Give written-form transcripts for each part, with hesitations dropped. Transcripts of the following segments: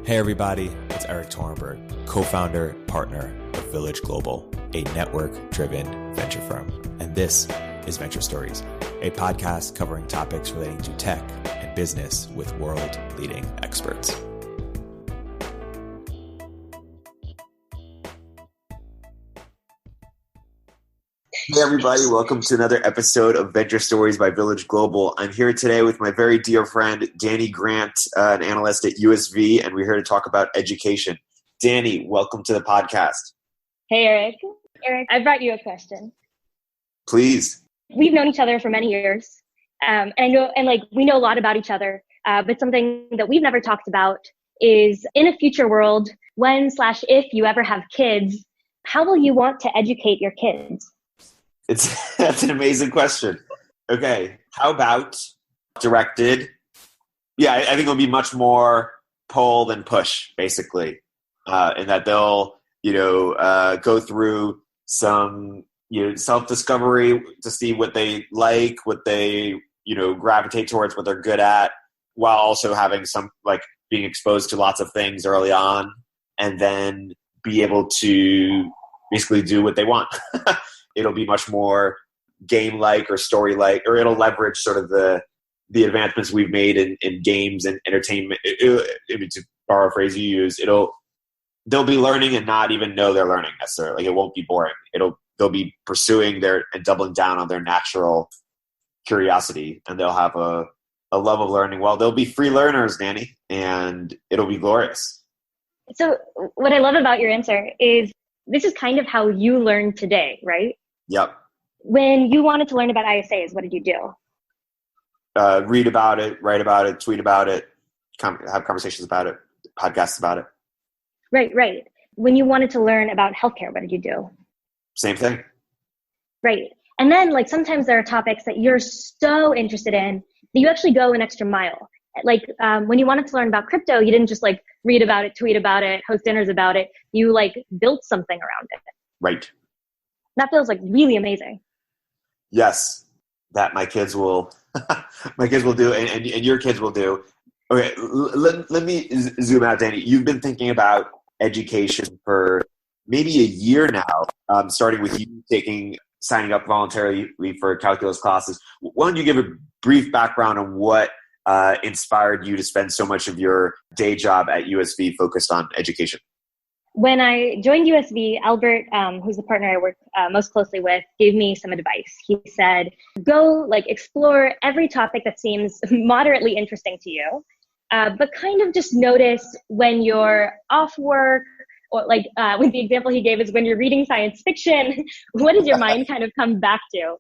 Hey everybody, it's Erik Torenberg, co-founder, partner of Village Global, a network-driven venture firm. And this is Venture Stories, a podcast covering topics relating to tech and business with world-leading experts. Hey everybody, welcome to another episode of Venture Stories by Village Global. I'm here today with my very dear friend, Dani Grant, an analyst at USV, and we're here to talk about education. Dani, welcome to the podcast. Hey Erik. Erik, I brought you a question. Please. We've known each other for many years, and we know a lot about each other, but something that we've never talked about is in a future world, when/if you ever have kids, how will you want to educate your kids? That's an amazing question. Okay, how about directed? Yeah, I think it'll be much more pull than push, basically, in that they'll, go through some, self-discovery to see what they like, what they, gravitate towards, what they're good at, while also having some, being exposed to lots of things early on, and then be able to basically do what they want. It'll be much more game-like or story-like, or it'll leverage sort of the advancements we've made in games and entertainment. To borrow a phrase you use, they'll be learning and not even know they're learning necessarily. It won't be boring. They'll be pursuing and doubling down on their natural curiosity, and they'll have a love of learning. Well, they'll be free learners, Dani, and it'll be glorious. So what I love about your answer is this is kind of how you learn today, right? Yep. When you wanted to learn about ISAs, what did you do? Read about it, write about it, tweet about it, have conversations about it, podcasts about it. Right. When you wanted to learn about healthcare, what did you do? Same thing. Right. And then sometimes there are topics that you're so interested in that you actually go an extra mile. When you wanted to learn about crypto, you didn't just read about it, tweet about it, host dinners about it. You built something around it. Right. That feels really amazing. Yes, that my kids will do, and your kids will do. Okay, let me zoom out, Dani. You've been thinking about education for maybe a year now, starting with you signing up voluntarily for calculus classes. Why don't you give a brief background on what inspired you to spend so much of your day job at USV focused on education? When I joined USV, Albert, who's the partner I work most closely with, gave me some advice. He said, go explore every topic that seems moderately interesting to you, but kind of just notice when you're off work, or with the example he gave is when you're reading science fiction, what does your mind kind of come back to?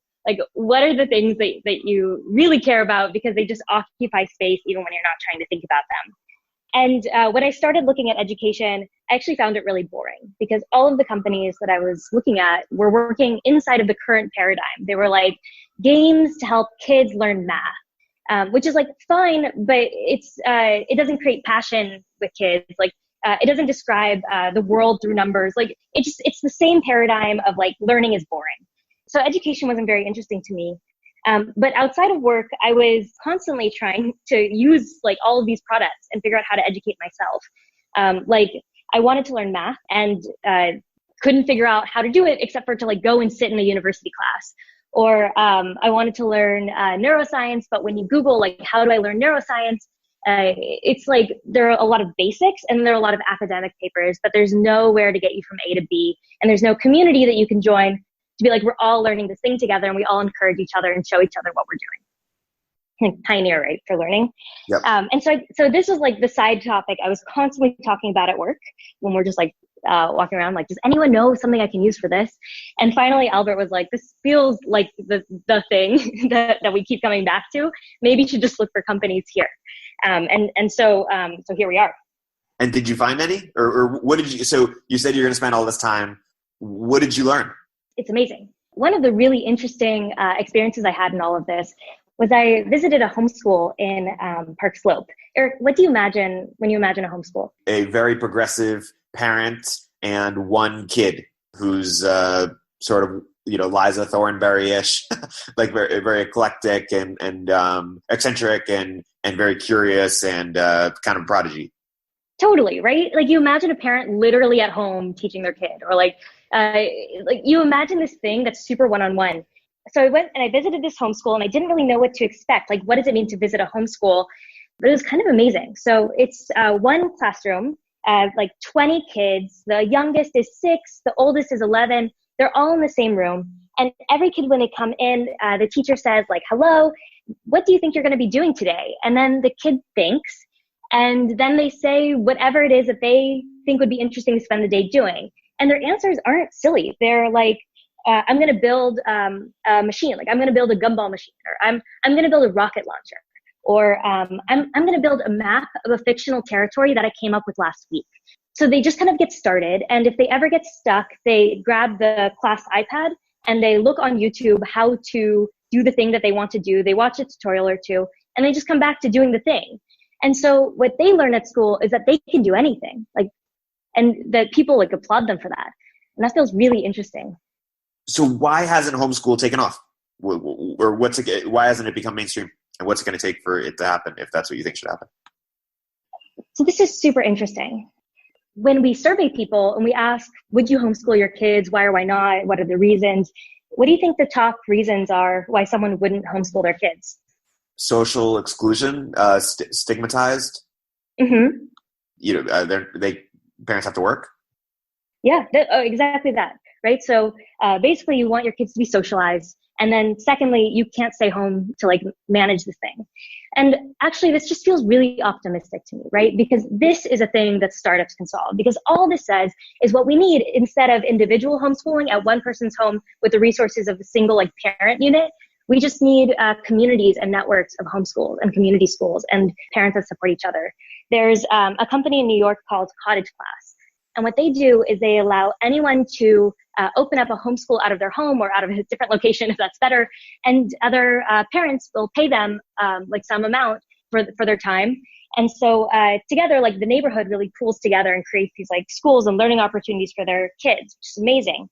What are the things that you really care about because they just occupy space even when you're not trying to think about them? And when I started looking at education, I actually found it really boring because all of the companies that I was looking at were working inside of the current paradigm. They were games to help kids learn math, which is fine, but it doesn't create passion with kids. It doesn't describe the world through numbers. It's the same paradigm of learning is boring. So education wasn't very interesting to me. But outside of work, I was constantly trying to use all of these products and figure out how to educate myself. I wanted to learn math and couldn't figure out how to do it except for to go and sit in a university class. Or I wanted to learn neuroscience, but when you Google how do I learn neuroscience, it's there are a lot of basics and there are a lot of academic papers, but there's nowhere to get you from A to B, and there's no community that you can join to be we're all learning this thing together and we all encourage each other and show each other what we're doing. Pioneer, right, for learning. Yep. And so this was the side topic I was constantly talking about at work when we're just walking around does anyone know something I can use for this? And finally Albert was this feels like the thing that we keep coming back to. Maybe you should just look for companies here. So here we are. And did you find any? Or what did you, so you said you're going to spend all this time. What did you learn? It's amazing. One of the really interesting experiences I had in all of this was I visited a homeschool in Park Slope. Erik, what do you imagine when you imagine a homeschool? A very progressive parent and one kid who's sort of, Liza Thornberry-ish, very, very eclectic and eccentric and very curious and kind of prodigy. Totally, right? Like you imagine a parent literally at home teaching their kid, or like you imagine this thing that's super one-on-one. So I went and I visited this homeschool and I didn't really know what to expect. Like, what does it mean to visit a homeschool? But it was kind of amazing. So it's one classroom, like 20 kids. The youngest is 6, the oldest is 11. They're all in the same room. And every kid, when they come in, the teacher says like, hello, what do you think you're going to be doing today? And then the kid thinks, and then they say whatever it is that they think would be interesting to spend the day doing. And their answers aren't silly. They're like, I'm going to build a machine. Like I'm going to build a gumball machine, or I'm going to build a rocket launcher, or I'm going to build a map of a fictional territory that I came up with last week. So they just kind of get started. And if they ever get stuck, they grab the class iPad and they look on YouTube how to do the thing that they want to do. They watch a tutorial or two, and they just come back to doing the thing. And so what they learn at school is that they can do anything, like, and that people like applaud them for that. And that feels really interesting. So why hasn't homeschool taken off? Or why hasn't it become mainstream? And what's it going to take for it to happen, if that's what you think should happen? So this is super interesting. When we survey people and we ask, would you homeschool your kids? Why or why not? What are the reasons? What do you think the top reasons are why someone wouldn't homeschool their kids? Social exclusion, stigmatized. Mm-hmm. Parents have to work. Yeah, exactly that, right? So basically you want your kids to be socialized. And then secondly, you can't stay home to like manage this thing. And actually this just feels really optimistic to me, right? Because this is a thing that startups can solve. Because all this says is what we need, instead of individual homeschooling at one person's home with the resources of a single like parent unit, we just need communities and networks of homeschools and community schools and parents that support each other. There's a company in New York called Cottage Class. And what they do is they allow anyone to open up a homeschool out of their home or out of a different location, if that's better. And other parents will pay them like some amount for their time. And so together, like the neighborhood really pools together and creates these like schools and learning opportunities for their kids, which is amazing.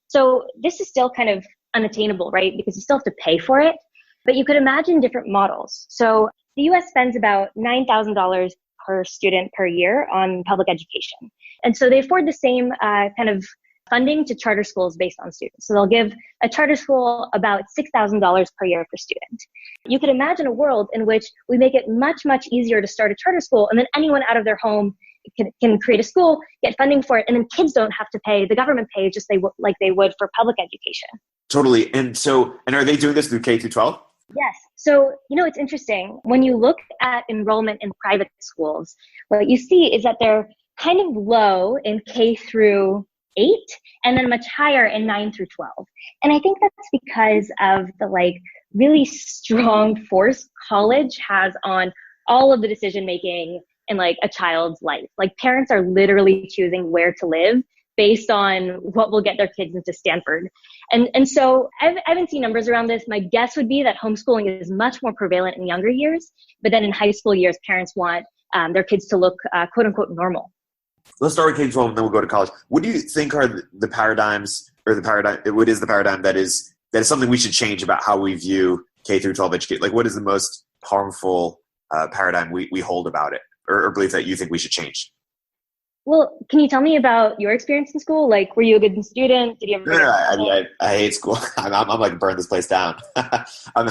So this is still kind of unattainable, right? Because you still have to pay for it. But you could imagine different models. So the US spends about $9,000 per student per year on public education. And so they afford the same kind of funding to charter schools based on students. So they'll give a charter school about $6,000 per year per student. You could imagine a world in which we make it much, much easier to start a charter school, and then anyone out of their home can create a school, get funding for it, and then kids don't have to pay. The government pays just like they would for public education. Totally. And are they doing this through K through 12? Yes. So, it's interesting. When you look at enrollment in private schools, what you see is that they're kind of low in K through 8 and then much higher in 9 through 12. And I think that's because of the like really strong force college has on all of the decision making in like a child's life. Like parents are literally choosing where to live based on what will get their kids into Stanford. And so I haven't seen numbers around this. My guess would be that homeschooling is much more prevalent in younger years, but then in high school years, parents want their kids to look quote unquote normal. Let's start with K-12 and then we'll go to college. What do you think are the paradigms, or what is the paradigm that is something we should change about how we view K through 12 education? Like what is the most harmful paradigm we hold about it, or belief that you think we should change? Well, can you tell me about your experience in school? Like, were you a good student? Did you ever? No, I hate school. I'm like, burn this place down. I'm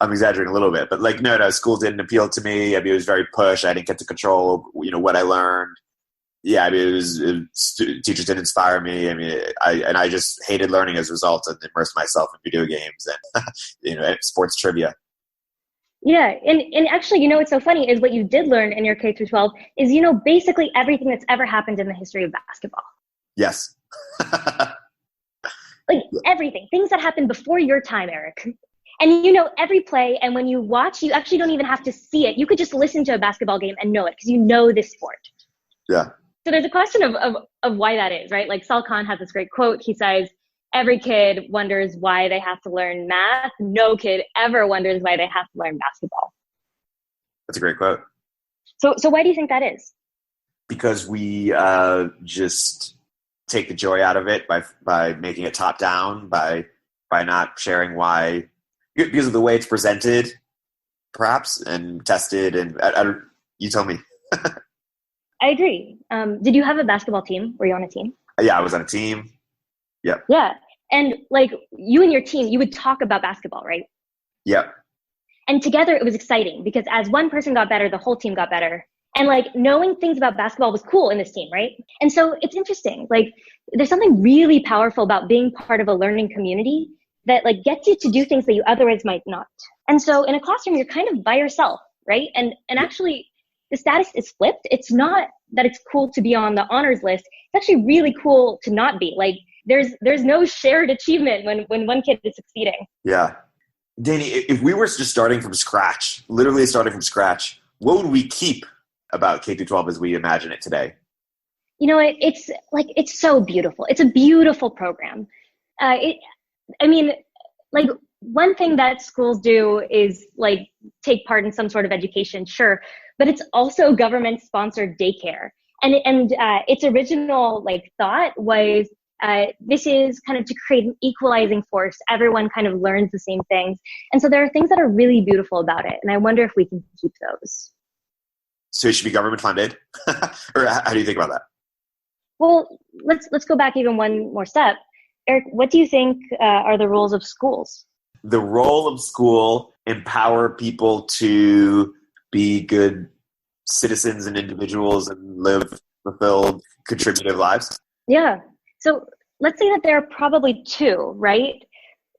exaggerating a little bit, but like, no, school didn't appeal to me. I mean, it was very push. I didn't get to control, what I learned. Yeah, I mean, teachers didn't inspire me. I mean, I just hated learning as a result, and immersed myself in video games and sports trivia. Yeah, and actually, what's so funny is what you did learn in your K through 12 is, basically everything that's ever happened in the history of basketball. Yes. Like everything, things that happened before your time, Erik. And every play, and when you watch, you actually don't even have to see it. You could just listen to a basketball game and know it because you know this sport. Yeah. So there's a question of why that is, right? Like Sal Khan has this great quote. He says, every kid wonders why they have to learn math. No kid ever wonders why they have to learn basketball. That's a great quote. So why do you think that is? Because we just take the joy out of it by making it top down, by not sharing why, because of the way it's presented, perhaps, and tested. And you tell me. I agree. Did you have a basketball team? Were you on a team? Yeah, I was on a team. Yep. Yeah. And like you and your team, you would talk about basketball, right? Yep. And together it was exciting because as one person got better, the whole team got better. And like knowing things about basketball was cool in this team, right? And so it's interesting. Like there's something really powerful about being part of a learning community that like gets you to do things that you otherwise might not. And so in a classroom, you're kind of by yourself, right? And actually the status is flipped. It's not that it's cool to be on the honors list. It's actually really cool to not be. Like there's no shared achievement when one kid is succeeding. Yeah. Dani, if we were just starting from scratch, literally starting from scratch, what would we keep about K-12 as we imagine it today? You know, it's so beautiful. It's a beautiful program. Like one thing that schools do is like take part in some sort of education, sure, but it's also government-sponsored daycare. And its original like thought was this is kind of to create an equalizing force. Everyone kind of learns the same things. And so there are things that are really beautiful about it. And I wonder if we can keep those. So it should be government funded? Or how do you think about that? Well, let's go back even one more step. Erik, what do you think are the roles of schools? The role of school, empower people to be good citizens and individuals and live fulfilled, contributive lives? Yeah. So let's say that there are probably two, right?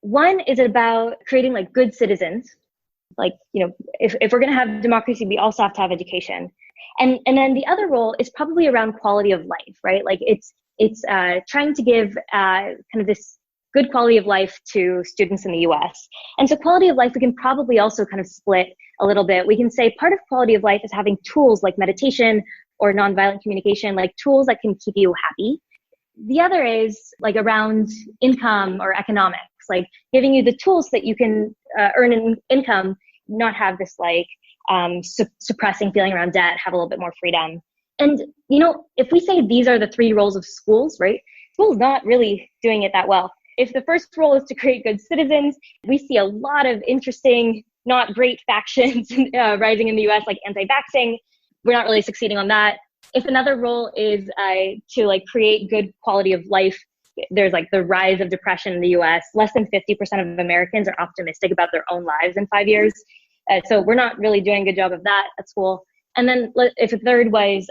One is about creating like good citizens. Like, you know, if we're going to have democracy, we also have to have education. And then the other role is probably around quality of life, right? Like it's trying to give kind of this good quality of life to students in the US. And so quality of life, we can probably also kind of split a little bit. We can say part of quality of life is having tools like meditation or nonviolent communication, like tools that can keep you happy. The other is like around income or economics, like giving you the tools that you can earn an income, not have this like suppressing feeling around debt, have a little bit more freedom. And, you know, if we say these are the three roles of schools, right? School's not really doing it that well. If the first role is to create good citizens, we see a lot of interesting, not great factions rising in the US, like anti-vaxxing. We're not really succeeding on that. If another role is to like create good quality of life, there's like the rise of depression in the US. Less than 50% of Americans are optimistic about their own lives in 5 years. So we're not really doing a good job of that at school. And then if a third was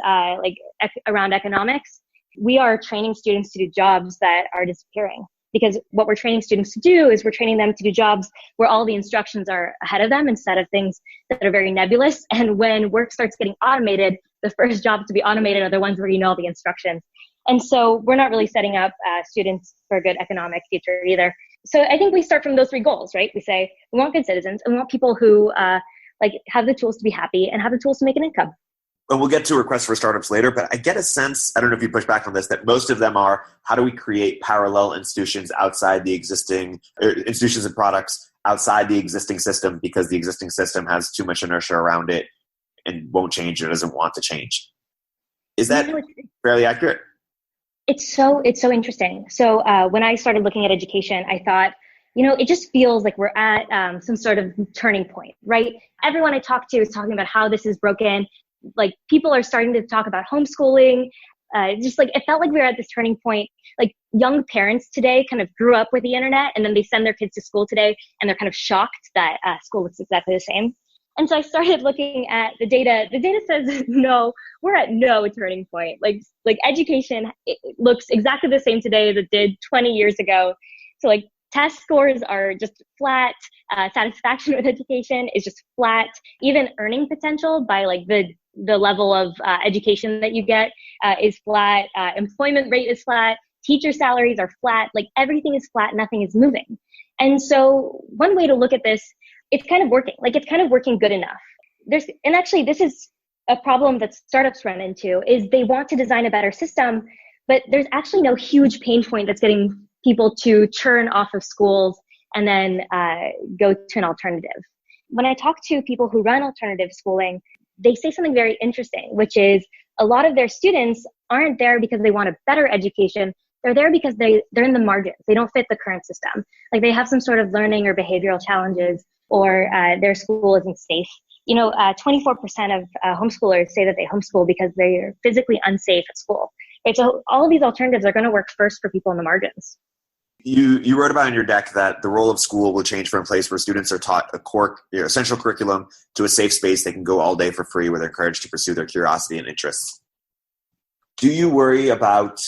around economics, we are training students to do jobs that are disappearing. Because what we're training students to do is we're training them to do jobs where all the instructions are ahead of them instead of things that are very nebulous. And when work starts getting automated, the first jobs to be automated are the ones where you know all the instructions. And so we're not really setting up students for a good economic future either. So I think we start from those three goals, right? We say we want good citizens and we want people who have the tools to be happy and have the tools to make an income. And we'll get to requests for startups later, but I get a sense, I don't know if you push back on this, that most of them are, how do we create parallel institutions outside the existing, institutions and products outside the existing system because the existing system has too much inertia around it and won't change or doesn't want to change. Is that fairly accurate? It's so interesting. So when I started looking at education, I thought, you know, it just feels like we're at some sort of turning point, right? Everyone I talk to is talking about how this is broken. Like people are starting to talk about homeschooling. Just like it felt like we were at this turning point. Like young parents today kind of grew up with the internet and then they send their kids to school today and they're kind of shocked that school looks exactly the same. And so I started looking at the data. The data says, no, we're at no turning point. Like education, it looks exactly the same today as it did 20 years ago. So like test scores are just flat. Satisfaction with education is just flat. Even earning potential by like the level of education that you get is flat. Employment rate is flat. Teacher salaries are flat. Like everything is flat. Nothing is moving. And so one way to look at this, it's kind of working. Like it's kind of working good enough. And actually this is a problem that startups run into is they want to design a better system, but there's actually no huge pain point that's getting people to churn off of schools and then go to an alternative. When I talk to people who run alternative schooling, they say something very interesting, which is a lot of their students aren't there because they want a better education. They're there because they're in the margins. They don't fit the current system. Like they have some sort of learning or behavioral challenges, or their school isn't safe. 24% of homeschoolers say that they homeschool because they're physically unsafe at school. Right? So all of these alternatives are going to work first for people in the margins. You wrote about in your deck that the role of school will change from a place where students are taught a core essential curriculum to a safe space they can go all day for free where they're encouraged to pursue their curiosity and interests. Do you worry about,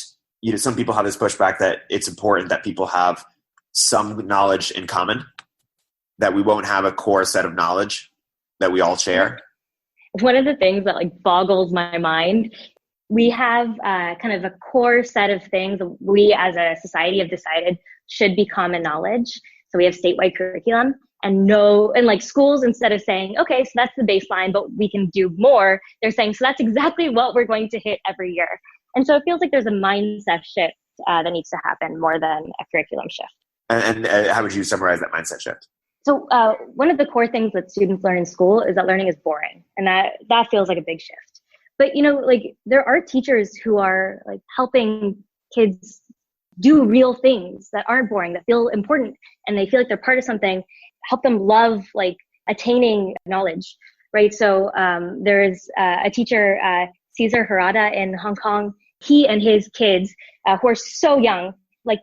some people have this pushback that it's important that people have some knowledge in common, that we won't have a core set of knowledge that we all share? One of the things that boggles my mind, we have kind of a core set of things we as a society have decided should be common knowledge. So we have statewide curriculum and schools, instead of saying, okay, so that's the baseline, but we can do more, they're saying, so that's exactly what we're going to hit every year. And so it feels like there's a mindset shift that needs to happen more than a curriculum shift. And how would you summarize that mindset shift? So one of the core things that students learn in school is that learning is boring. And that feels like a big shift. But, there are teachers who are helping kids do real things that aren't boring, that feel important, and they feel like they're part of something, help them love attaining knowledge, right? So there is a teacher, Cesar Harada in Hong Kong. He and his kids who are so young,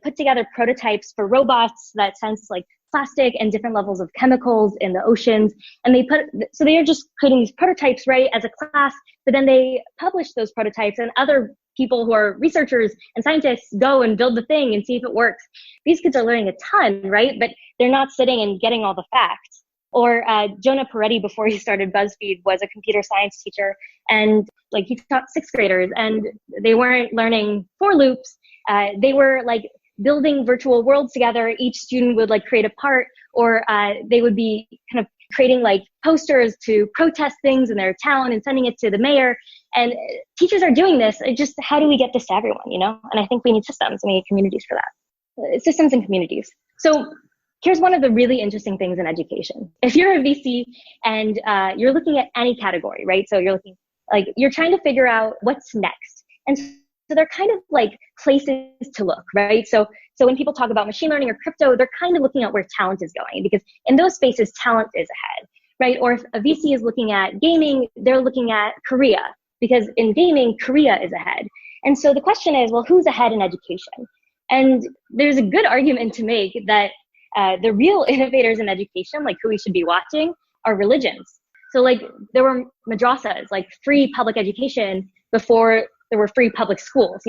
put together prototypes for robots that sense plastic and different levels of chemicals in the oceans. And they are just creating these prototypes, right, as a class, but then they publish those prototypes and other people who are researchers and scientists go and build the thing and see if it works. These kids are learning a ton, right? But they're not sitting and getting all the facts. Or Jonah Peretti, before he started BuzzFeed, was a computer science teacher. And he taught sixth graders and they weren't learning for loops. They were building virtual worlds together. Each student would create a part, or they would be kind of creating posters to protest things in their town and sending it to the mayor. And teachers are doing this. Just how do we get this to everyone, And I think we need systems and we need communities for that. Systems and communities. So here's one of the really interesting things in education. If you're a VC and you're looking at any category, right? So you're looking, you're trying to figure out what's next. And so they're kind of places to look, right? So when people talk about machine learning or crypto, they're kind of looking at where talent is going, because in those spaces, talent is ahead, right? Or if a VC is looking at gaming, they're looking at Korea, because in gaming, Korea is ahead. And so the question is, well, who's ahead in education? And there's a good argument to make that the real innovators in education, who we should be watching, are religions. So there were madrasas, free public education before there were free public schools,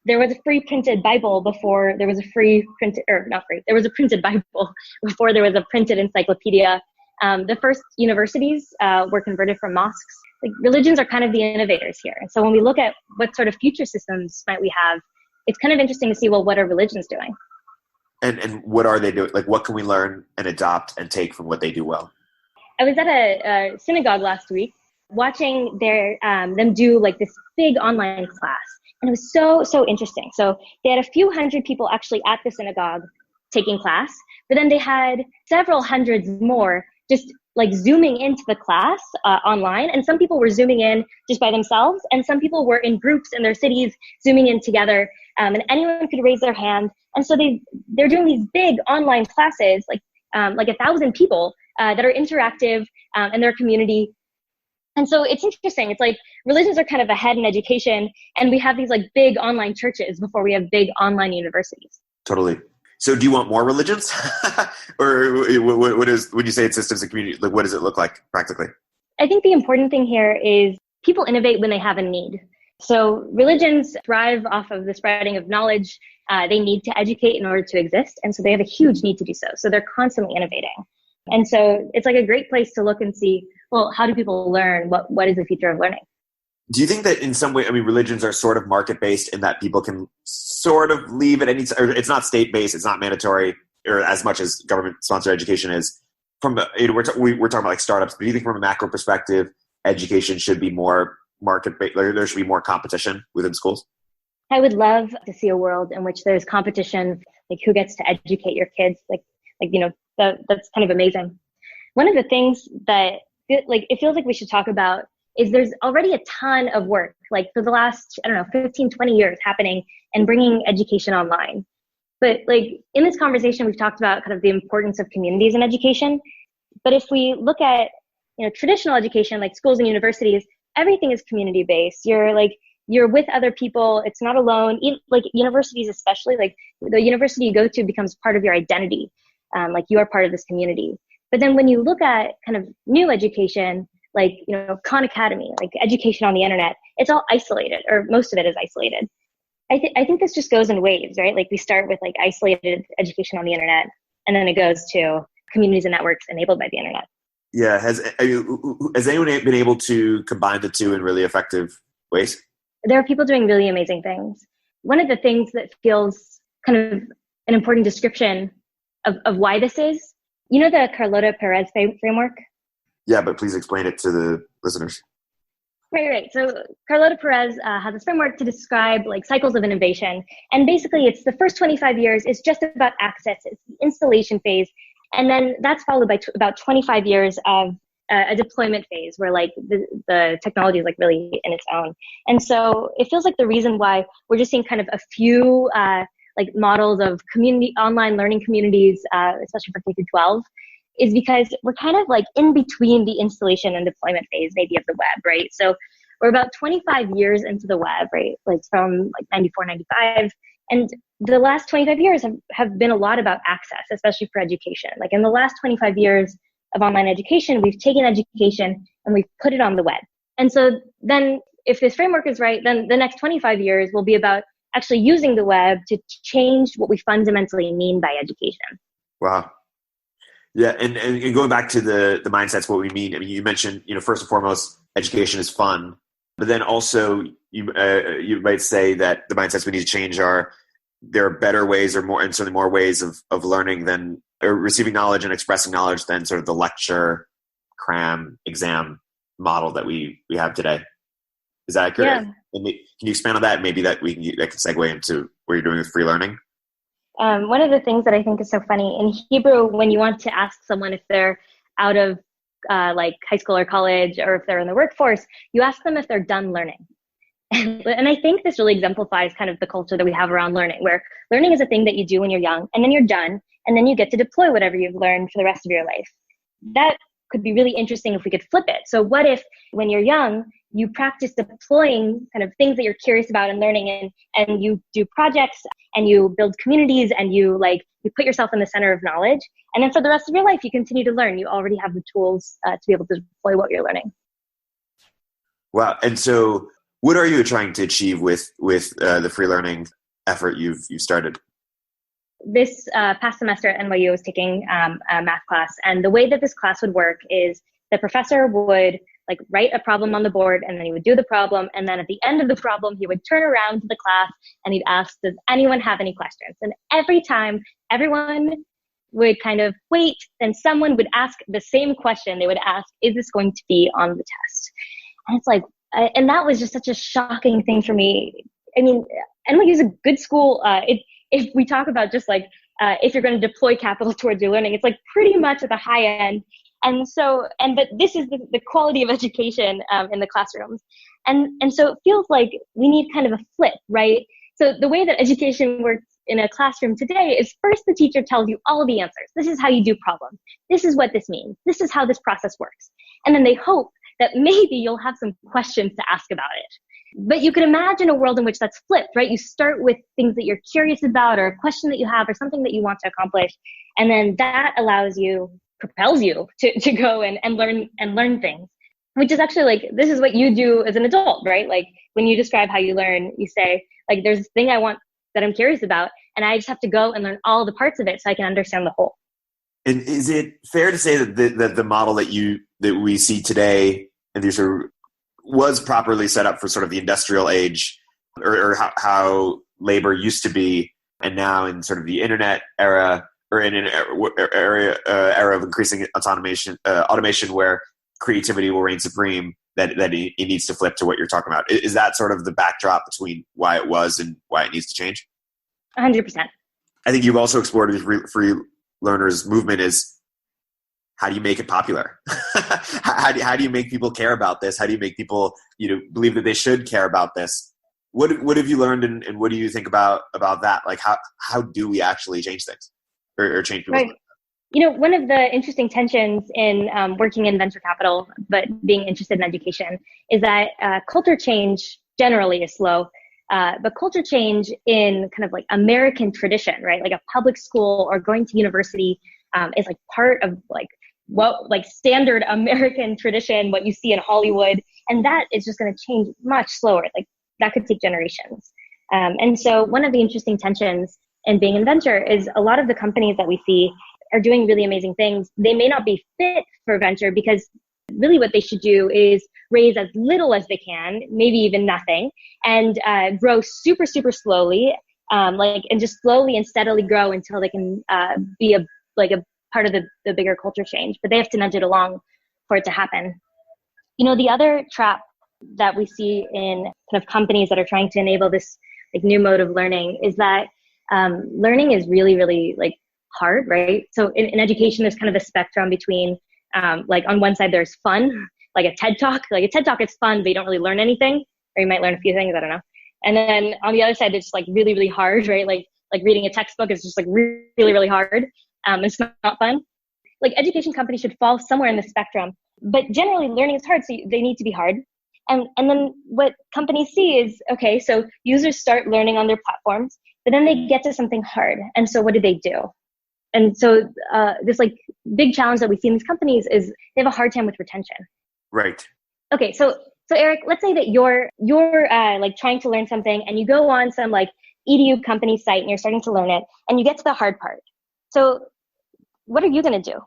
There was a free printed Bible before there was a there was a printed Bible before there was a printed encyclopedia. The first universities were converted from mosques. Religions are kind of the innovators here. And so when we look at what sort of future systems might we have, it's kind of interesting to see, well, what are religions doing? And what are they doing? What can we learn and adopt and take from what they do well? I was at a synagogue last week watching them do this big online class. And it was so interesting. So they had a few hundred people actually at the synagogue taking class, but then they had several hundreds more just zooming into the class online. And some people were zooming in just by themselves, and some people were in groups in their cities zooming in together, and anyone could raise their hand. And so they're doing these big online classes, 1,000 people that are interactive in their community. And so it's interesting. It's religions are kind of ahead in education, and we have these big online churches before we have big online universities. Totally. So do you want more religions? Or what is, when you say it's systems and community, what does it look like practically? I think the important thing here is people innovate when they have a need. So religions thrive off of the spreading of knowledge. They need to educate in order to exist. And so they have a huge need to do so. So they're constantly innovating. And so it's a great place to look and see, well, how do people learn? What is the future of learning? Do you think that in some way, religions are sort of market-based in that people can sort of leave at any time, or it's not state-based, it's not mandatory, or as much as government-sponsored education is? We're talking about startups, but do you think from a macro perspective, education should be more market-based, there should be more competition within schools? I would love to see a world in which there's competition, who gets to educate your kids, that's kind of amazing. One of the things that it feels like we should talk about is there's already a ton of work, for the last, 15, 20 years happening and bringing education online. But in this conversation, we've talked about kind of the importance of communities in education. But if we look at, traditional education, like schools and universities, everything is community based. You're with other people. It's not alone. Like universities, especially, like the university you go to becomes part of your identity. Like you are part of this community. But then when you look at kind of new education, like, Khan Academy, like education on the internet, it's all isolated, or most of it is isolated. I think this just goes in waves, right? Like we start with like isolated education on the internet, and then it goes to communities and networks enabled by the internet. Yeah. Has anyone been able to combine the two in really effective ways? There are people doing really amazing things. One of the things that feels kind of an important description of why this is, the Carlota Perez framework? Yeah, but please explain it to the listeners. Right. So Carlota Perez has this framework to describe like cycles of innovation. And basically it's the first 25 years is just about access. It's the installation phase. And then that's followed by about 25 years of a deployment phase where like the technology is like really in its own. And so it feels like the reason why we're just seeing kind of a few like models of online learning communities, especially for K through 12, is because we're kind of like in between the installation and deployment phase maybe of the web, right? So we're about 25 years into the web, right? Like from like 94, 95. And the last 25 years have been a lot about access, especially for education. Like in the last 25 years of online education, we've taken education and we've put it on the web. And so then if this framework is right, then the next 25 years will be about actually using the web to change what we fundamentally mean by education. Wow. Yeah, and going back to the mindsets, what we mean. I mean, you mentioned, first and foremost, education is fun, but then also you might say that the mindsets we need to change are there are better ways or more, and certainly more ways of learning than or receiving knowledge and expressing knowledge than sort of the lecture, cram, exam model that we have today. Is that accurate? Yeah. Can you expand on that? Maybe that can segue into what you're doing with free learning. One of the things that I think is so funny in Hebrew, when you want to ask someone if they're out of like high school or college, or if they're in the workforce, you ask them if they're done learning. And I think this really exemplifies kind of the culture that we have around learning, where learning is a thing that you do when you're young, and then you're done, and then you get to deploy whatever you've learned for the rest of your life. That could be really interesting if we could flip it. So what if when you're young, you practice deploying kind of things that you're curious about and learning, and you do projects and you build communities and you put yourself in the center of knowledge. And then for the rest of your life, you continue to learn. You already have the tools to be able to deploy what you're learning. Wow. And so what are you trying to achieve with the free learning effort you've started? This past semester at NYU, I was taking a math class. And the way that this class would work is the professor would write a problem on the board, and then he would do the problem. And then at the end of the problem, he would turn around to the class and he'd ask, does anyone have any questions? And every time everyone would kind of wait, then someone would ask the same question. They would ask, is this going to be on the test? And it's like, and that was just such a shocking thing for me. I mean, NYU is a good school. If we talk about just if you're going to deploy capital towards your learning, it's pretty much at the high end. But this is the quality of education in the classrooms. And so it feels like we need kind of a flip, right? So the way that education works in a classroom today is first the teacher tells you all the answers. This is how you do problems. This is what this means. This is how this process works. And then they hope that maybe you'll have some questions to ask about it. But you could imagine a world in which that's flipped, right? You start with things that you're curious about, or a question that you have, or something that you want to accomplish. And then that propels you to go and learn things, which is actually this is what you do as an adult, right? When you describe how you learn, you say there's this thing I want that I'm curious about, and I just have to go and learn all the parts of it so I can understand the whole. And is it fair to say that the model that we see today and these was properly set up for sort of the industrial age, or how labor used to be, and now in sort of the internet era, or in an era of increasing automation where creativity will reign supreme, that it needs to flip to what you're talking about? Is that sort of the backdrop between why it was and why it needs to change? 100%. I think you've also explored the free learners movement is, how do you make it popular? how do you make people care about this? How do you make people believe that they should care about this? What have you learned, and what do you think about that? How do we actually change things or change people's minds? One of the interesting tensions in working in venture capital, but being interested in education, is that culture change generally is slow. But culture change in kind of like American tradition, right? Like a public school or going to university is like part of like standard American tradition, what you see in Hollywood. And that is just going to change much slower. Like that could take generations. And so one of the interesting tensions in being in venture is a lot of the companies that we see are doing really amazing things. They may not be fit for venture because really what they should do is raise as little as they can, maybe even nothing, and grow super, super slowly, and just slowly and steadily grow until they can be a part of the bigger culture change. But they have to nudge it along for it to happen. The other trap that we see in kind of companies that are trying to enable this like new mode of learning is that learning is really, really like hard, right? So in education, there's kind of a spectrum between like on one side, there's fun, like a TED Talk. Like a TED Talk is fun, but you don't really learn anything, or you might learn a few things, I don't know. And then on the other side, it's like really, really hard, right? Like reading a textbook is just like really, really hard. It's not fun. Like education companies should fall somewhere in the spectrum, but generally learning is hard, so they need to be hard. And then what companies see is, okay, so users start learning on their platforms, but then they get to something hard. And so what do? And so this like big challenge that we see in these companies is they have a hard time with retention. Right. Okay, so Erik, let's say that you're like trying to learn something and you go on some like EDU company site and you're starting to learn it and you get to the hard part. So what are you going to do?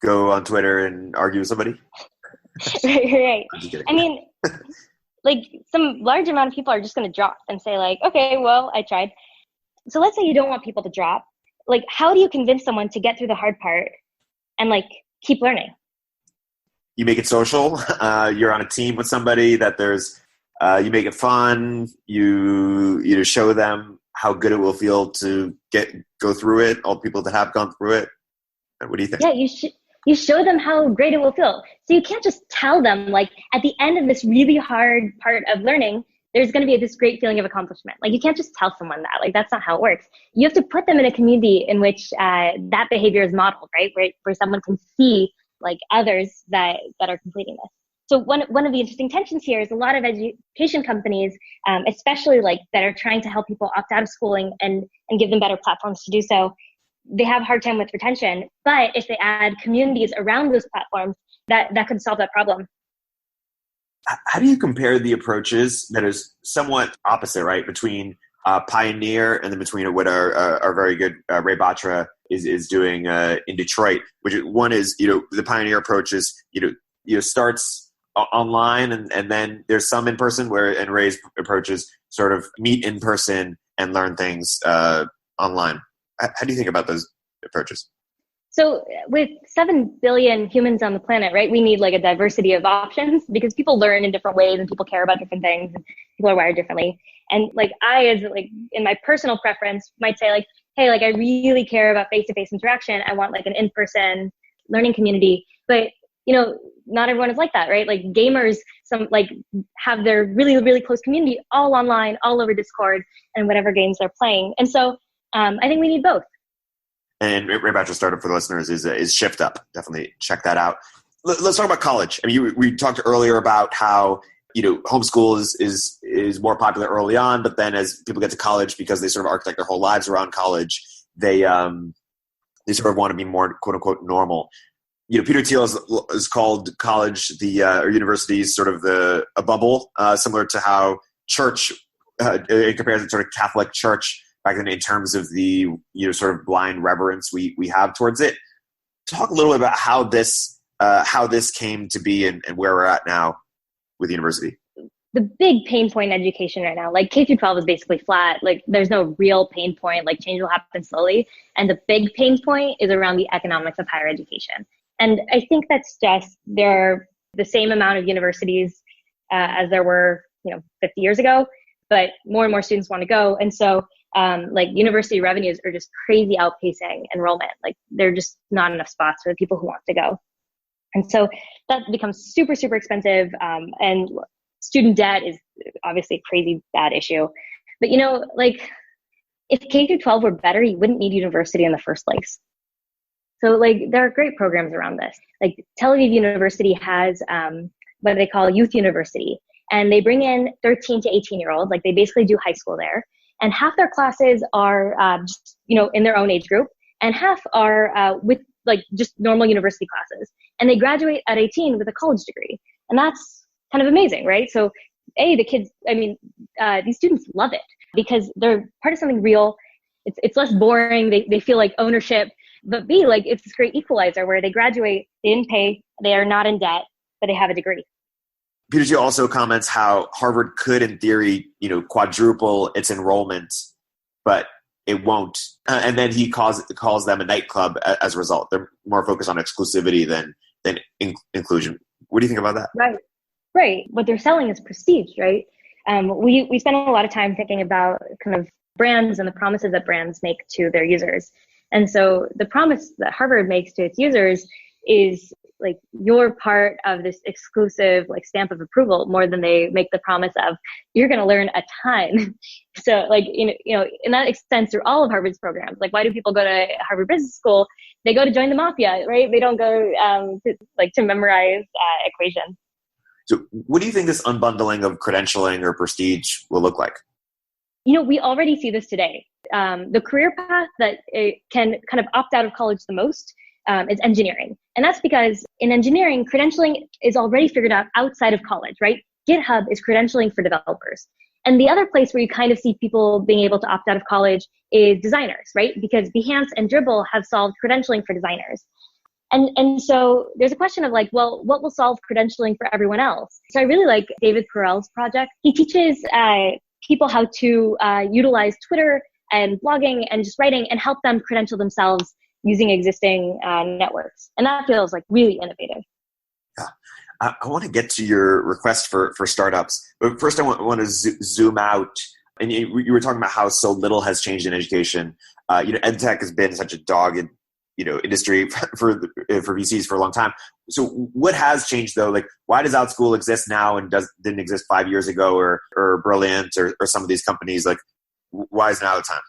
Go on Twitter and argue with somebody? Right. I mean, like some large amount of people are just going to drop and say like, okay, well, I tried. So let's say you don't want people to drop. Like, how do you convince someone to get through the hard part and like keep learning? You make it social. You're on a team with somebody that you make it fun. You show them how good it will feel to go through it. All the people that have gone through it. What do you think? Yeah, you show them how great it will feel. So you can't just tell them like at the end of this really hard part of learning, there's going to be this great feeling of accomplishment. Like you can't just tell someone that. Like that's not how it works. You have to put them in a community in which that behavior is modeled, right? Where someone can see like others that are completing this. So one of the interesting tensions here is a lot of education companies, especially like that are trying to help people opt out of schooling and give them better platforms to do so. They have a hard time with retention, but if they add communities around those platforms, that could solve that problem. How do you compare the approaches that is somewhat opposite, right, between Pioneer and then between what our very good Ray Batra is doing in Detroit? Which one is the Pioneer approach is starts online and then there's some in person, and Ray's approaches sort of meet in person and learn things online. How do you think about those approaches? So with 7 billion humans on the planet, right, we need like a diversity of options because people learn in different ways and people care about different things and people are wired differently. And like I, as like in my personal preference, might say like, hey, like I really care about face-to-face interaction. I want like an in-person learning community. But not everyone is like that, right? Like gamers, some like have their really, really close community all online, all over Discord and whatever games they're playing. And so I think we need both. And Ray Batra's startup for the listeners is Shift Up. Definitely check that out. Let's talk about college. I mean, we talked earlier about how homeschool is more popular early on, but then as people get to college, because they sort of architect their whole lives around college, they sort of want to be more quote unquote normal. Peter Thiel is called college or universities sort of a bubble, similar to how church in comparison to sort of Catholic Church back then in terms of the sort of blind reverence we have towards it. Talk a little bit about how this came to be and where we're at now with the university. The big pain point in education right now, like K through 12 is basically flat. Like there's no real pain point, like change will happen slowly. And the big pain point is around the economics of higher education. And I think that's just, there are the same amount of universities as there were, 50 years ago, but more and more students want to go. And so like university revenues are just crazy outpacing enrollment. Like there are just not enough spots for the people who want to go. And so that becomes super, super expensive. And student debt is obviously a crazy bad issue. But like if K through 12 were better, you wouldn't need university in the first place. So like there are great programs around this. Like Tel Aviv University has what they call youth university, and they bring in 13 to 18-year-olds. Like they basically do high school there, and half their classes are just, in their own age group, and half are with like just normal university classes. And they graduate at 18 with a college degree, and that's kind of amazing, right? So the kids, these students love it because they're part of something real. It's less boring. They feel like ownership. But B, like it's this great equalizer where they graduate, they didn't pay, they are not in debt, but they have a degree. Peter G also comments how Harvard could, in theory, quadruple its enrollment, but it won't. And then he calls them a nightclub as a result. They're more focused on exclusivity than inclusion. What do you think about that? Right. What they're selling is prestige, right? We spend a lot of time thinking about kind of brands and the promises that brands make to their users. And so the promise that Harvard makes to its users is like you're part of this exclusive like stamp of approval more than they make the promise of you're going to learn a ton. So like, and that extends through all of Harvard's programs. Like why do people go to Harvard Business School? They go to join the mafia, right? They don't go to memorize equations. So what do you think this unbundling of credentialing or prestige will look like? We already see this today. The career path that it can kind of opt out of college the most is engineering. And that's because in engineering, credentialing is already figured out outside of college, right? GitHub is credentialing for developers. And the other place where you kind of see people being able to opt out of college is designers, right? Because Behance and Dribbble have solved credentialing for designers. And so there's a question of like, well, what will solve credentialing for everyone else? So I really like David Perel's project. He teaches people how to utilize Twitter and blogging and just writing and help them credential themselves using existing networks. And that feels like really innovative. Yeah. I want to get to your request for startups. But first I want to zoom out. And you were talking about how so little has changed in education. EdTech has been such a dog industry for VCs for a long time. So what has changed though? Like why does OutSchool exist now and didn't exist 5 years ago or Brilliant or some of these companies? Like why is now the time?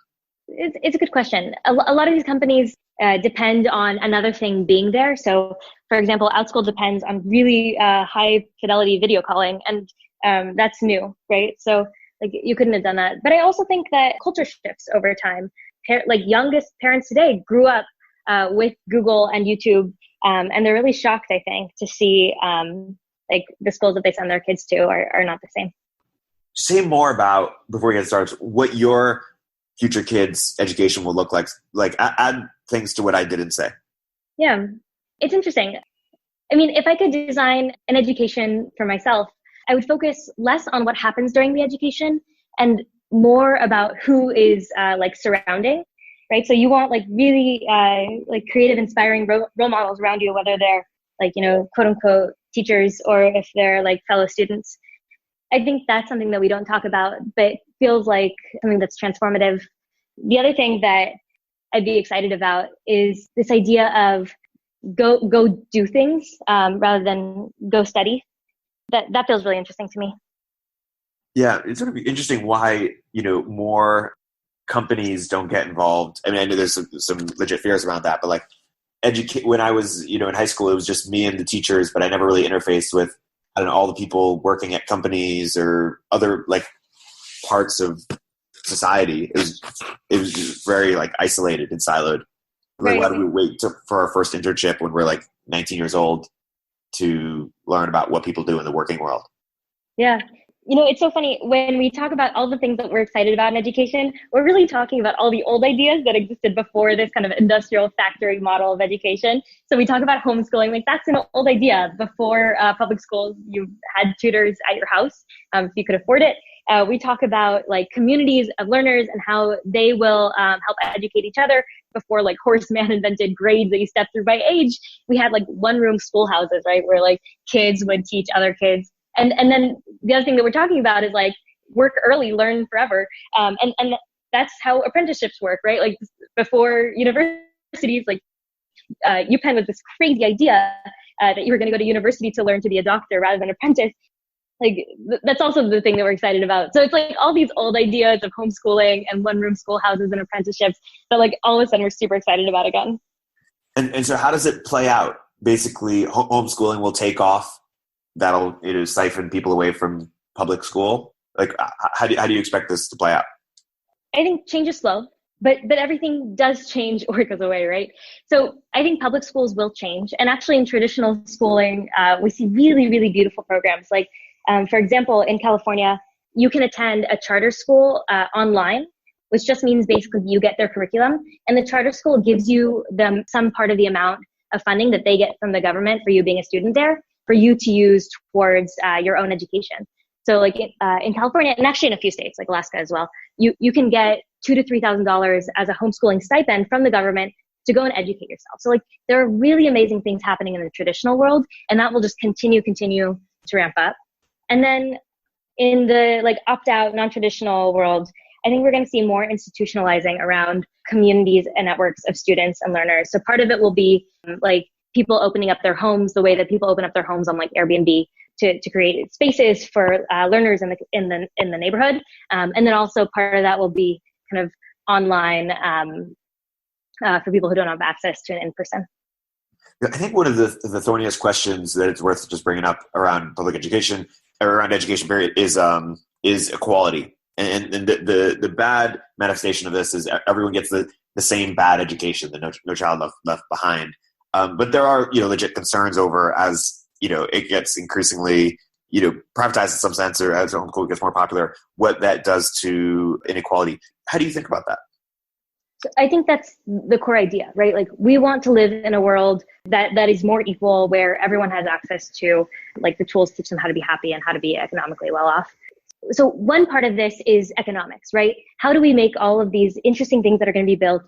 It's a good question. A lot of these companies depend on another thing being there. So for example, OutSchool depends on really high fidelity video calling, and that's new, right? So like you couldn't have done that. But I also think that culture shifts over time. Like youngest parents today grew up with Google and YouTube, and they're really shocked, I think, to see like the schools that they send their kids to are not the same. Say more about, before we get started, what your future kids' education will look like. Like add things to what I didn't say. Yeah, it's interesting. I mean, if I could design an education for myself, I would focus less on what happens during the education and more about who is like surrounding. Right. So you want like really like creative, inspiring role models around you, whether they're like, quote unquote teachers or if they're like fellow students. I think that's something that we don't talk about, but feels like something that's transformative. The other thing that I'd be excited about is this idea of go do things rather than go study. That feels really interesting to me. Yeah, it's going to be interesting why, more companies don't get involved. I mean, I know there's some legit fears around that, but like when I was, in high school, it was just me and the teachers, but I never really interfaced with, all the people working at companies or other like parts of society. It was just very like isolated and siloed. Like, why do we wait for our first internship when we're like 19 years old to learn about what people do in the working world? Yeah. It's so funny when we talk about all the things that we're excited about in education, we're really talking about all the old ideas that existed before this kind of industrial factory model of education. So we talk about homeschooling, like that's an old idea. Before public schools, you had tutors at your house if you could afford it. We talk about like communities of learners and how they will help educate each other. Before like Horseman invented grades that you step through by age, we had like one-room schoolhouses, right, where like kids would teach other kids. And then the other thing that we're talking about is like work early, learn forever. And that's how apprenticeships work, right? Like before universities, like UPenn was this crazy idea that you were going to go to university to learn to be a doctor rather than apprentice. Like that's also the thing that we're excited about. So it's like all these old ideas of homeschooling and one-room schoolhouses and apprenticeships that like all of a sudden we're super excited about again. And so how does it play out? Basically, homeschooling will take off. That'll siphon people away from public school. Like, how do you expect this to play out? I think change is slow, but everything does change or it goes away, right? So I think public schools will change. And actually in traditional schooling, we see really, really beautiful programs. Like, for example, in California, you can attend a charter school online, which just means basically you get their curriculum. And the charter school gives you some part of the amount of funding that they get from the government for you being a student there, for you to use towards your own education. So like in California, and actually in a few states like Alaska as well, you can get $2,000 to $3,000 as a homeschooling stipend from the government to go and educate yourself. So like there are really amazing things happening in the traditional world, and that will just continue to ramp up. And then in the like opt-out, non-traditional world, I think we're going to see more institutionalizing around communities and networks of students and learners. So part of it will be like people opening up their homes the way that people open up their homes on like Airbnb to create spaces for learners in the neighborhood. And then also part of that will be kind of online for people who don't have access to an in-person. I think one of the thorniest questions that it's worth just bringing up around public education, or around education period, is equality. And the bad manifestation of this is everyone gets the same bad education, the no child left behind. But there are legit concerns over, as it gets increasingly privatized in some sense, or as homeschool gets more popular, what that does to inequality. How do you think about that? So I think that's the core idea, right? Like we want to live in a world that is more equal, where everyone has access to like the tools to teach them how to be happy and how to be economically well off. So one part of this is economics, right? How do we make all of these interesting things that are going to be built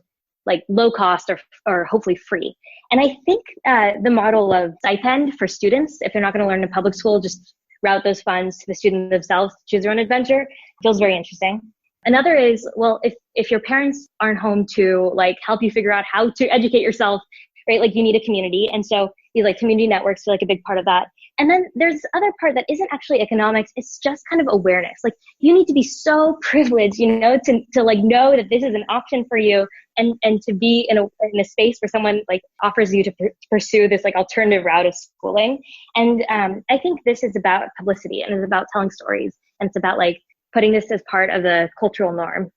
like low cost or hopefully free? And I think the model of stipend for students, if they're not going to learn in public school, just route those funds to the student themselves, choose their own adventure, feels very interesting. Another is, well, if your parents aren't home to like help you figure out how to educate yourself, right? Like you need a community. And so these like community networks are like a big part of that. And then there's this other part that isn't actually economics. It's just kind of awareness. Like you need to be so privileged, to like know that this is an option for you, and to be in a space where someone like offers you to pursue this like alternative route of schooling. And I think this is about publicity, and it's about telling stories, and it's about like putting this as part of the cultural norm.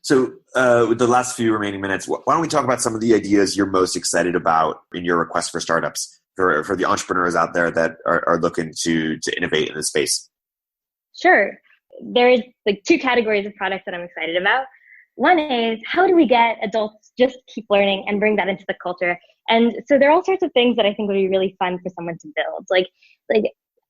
So with the last few remaining minutes, why don't we talk about some of the ideas you're most excited about in your request for startups, for the entrepreneurs out there that are looking to innovate in this space? Sure. There is like two categories of products that I'm excited about. One is, how do we get adults just keep learning and bring that into the culture? And so there are all sorts of things that I think would be really fun for someone to build. Like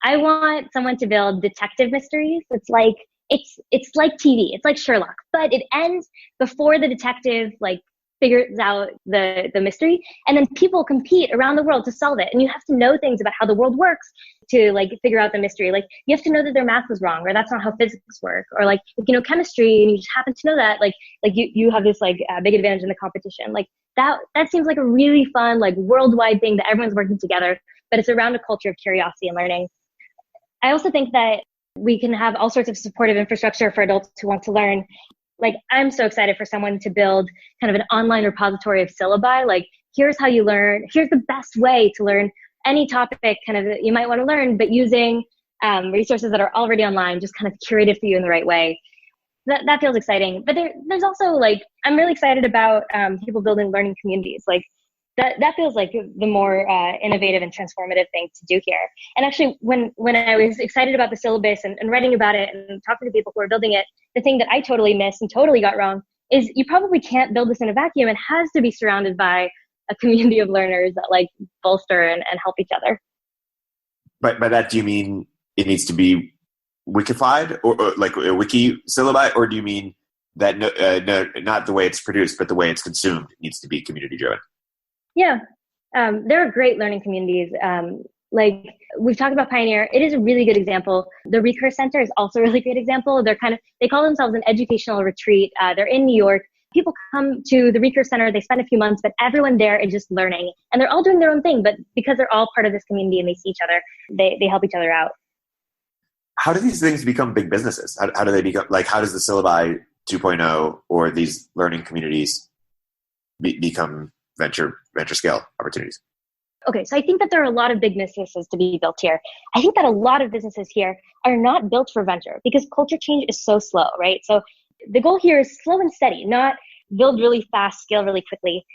I want someone to build detective mysteries. It's like TV. It's like Sherlock, but it ends before the detective like figures out the mystery, and then people compete around the world to solve it. And you have to know things about how the world works to like figure out the mystery. Like you have to know that their math was wrong, or that's not how physics work, or like if you know chemistry and you just happen to know that, like you have this like big advantage in the competition. Like that seems like a really fun like worldwide thing that everyone's working together, but it's around a culture of curiosity and learning. I also think that we can have all sorts of supportive infrastructure for adults who want to learn. Like, I'm so excited for someone to build kind of an online repository of syllabi. Like, here's how you learn. Here's the best way to learn any topic kind of that you might want to learn, but using resources that are already online, just kind of curated for you in the right way. That feels exciting. But there's also like, I'm really excited about people building learning communities. Like, that feels like the more innovative and transformative thing to do here. And actually, when I was excited about the syllabus and writing about it and talking to people who are building it, the thing that I totally missed and totally got wrong is you probably can't build this in a vacuum. It has to be surrounded by a community of learners that like bolster and help each other. By that, do you mean it needs to be wikified or like a wiki syllabi, or do you mean that no, not the way it's produced, but the way it's consumed needs to be community driven? Yeah. There are great learning communities. Like we've talked about Pioneer. It is a really good example. The Recurse Center is also a really great example. They call themselves an educational retreat. They're in New York. People come to the Recurse Center. They spend a few months, but everyone there is just learning, and they're all doing their own thing. But because they're all part of this community and they see each other, they help each other out. How do these things become big businesses? How do they become, like, how does the Syllabi 2.0 or these learning communities become venture scale opportunities? Okay, so I think that there are a lot of big businesses to be built here. I think that a lot of businesses here are not built for venture because culture change is so slow, right? So the goal here is slow and steady, not build really fast, scale really quickly.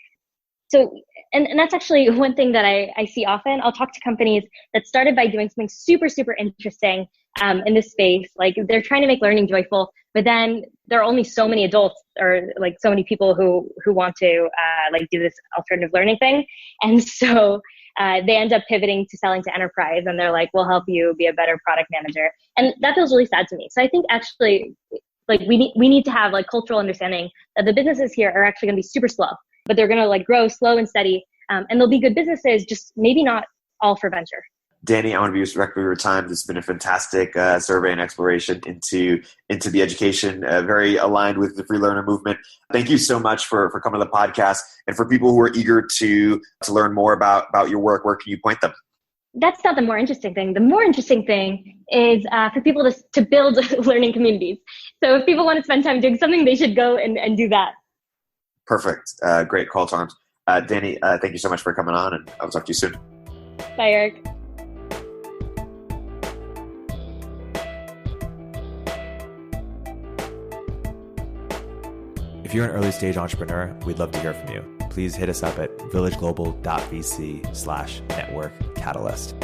So, and that's actually one thing that I see often. I'll talk to companies that started by doing something super, super interesting in this space. Like they're trying to make learning joyful, but then there are only so many adults or like so many people who want to like do this alternative learning thing. And so they end up pivoting to selling to enterprise and they're like, we'll help you be a better product manager. And that feels really sad to me. So I think actually like we need to have like cultural understanding that the businesses here are actually going to be super slow, but they're going to like grow slow and steady. And they'll be good businesses, just maybe not all for venture. Dani, I want to be respectful of your time. This has been a fantastic survey and exploration into the education, very aligned with the free learner movement. Thank you so much for coming to the podcast. And for people who are eager to learn more about your work, where can you point them? That's not the more interesting thing. The more interesting thing is for people to build learning communities. So if people want to spend time doing something, they should go and do that. Perfect. Great call to arms. Dani, thank you so much for coming on, and I'll talk to you soon. Bye, Erik. If you're an early stage entrepreneur, we'd love to hear from you. Please hit us up at villageglobal.vc/network catalyst.